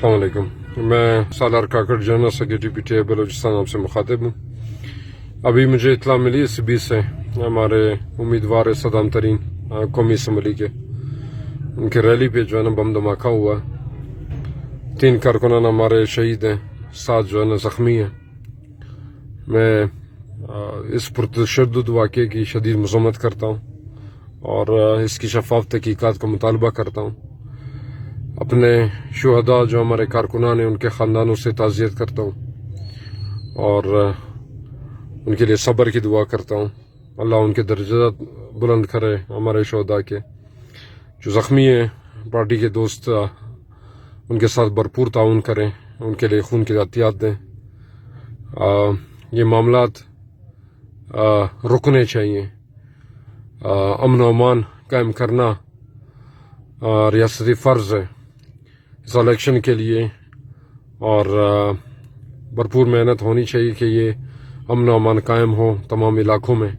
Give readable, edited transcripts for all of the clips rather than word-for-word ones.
السلام علیکم، میں Salar Kakar general secretary P T I Balochistan آپ سے مخاطب ہوں۔ ابھی مجھے اطلاع ملی اس بی سے ہمارے امیدوار صدام ترین قومی اسمبلی کے ان کے ریلی پہ جو ہے نا بم دھماکہ ہوا، 3 کارکنان ہمارے شہید ہیں، 7 جو ہے نا زخمی ہیں۔ میں اس پرتشدد واقعے کی شدید مذمت کرتا ہوں اور اس کی شفاف تحقیقات کا مطالبہ کرتا ہوں۔ اپنے شہداء جو ہمارے کارکنان ہیں ان کے خاندانوں سے تعزیت کرتا ہوں اور ان کے لیے صبر کی دعا کرتا ہوں۔ اللہ ان کے درجات بلند کرے ہمارے شہداء کے۔ جو زخمی ہیں پارٹی کے دوست ان کے ساتھ بھرپور تعاون کریں، ان کے لیے خون کی عطیات دیں۔ یہ معاملات رکنے چاہیے۔ امن و امان قائم کرنا ریاستی فرض ہے اس الیکشن کے لیے، اور بھرپور محنت ہونی چاہیے کہ یہ امن و امان قائم ہو تمام علاقوں میں،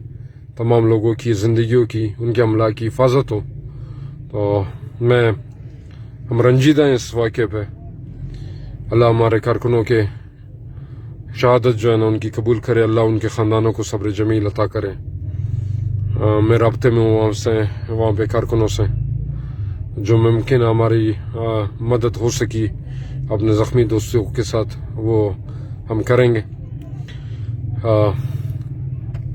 تمام لوگوں کی زندگیوں کی، ان کے املاک کی حفاظت ہو۔ تو ہم رنجیدہ ہیں اس واقعے پہ۔ اللہ ہمارے کارکنوں کے شہادت جو ہے نا ان کی قبول کرے، اللہ ان کے خاندانوں کو صبر جمیل عطا کرے۔ میں رابطے میں ہوں وہاں پہ کارکنوں سے، جو ممکن ہماری مدد ہو سکی اپنے زخمی دوستوں کے ساتھ وہ ہم کریں گے۔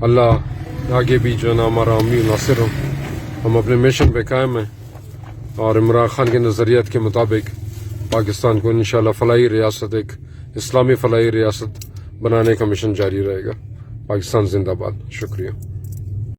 اللہ آگے بھی جو ہے نا ہمارا امی ناصر ہو۔ ہم اپنے مشن پہ قائم ہیں اور عمران خان کے نظریات کے مطابق پاکستان کو انشاءاللہ فلاحی ریاست، ایک اسلامی فلاحی ریاست بنانے کا مشن جاری رہے گا۔ پاکستان زندہ باد۔ شکریہ۔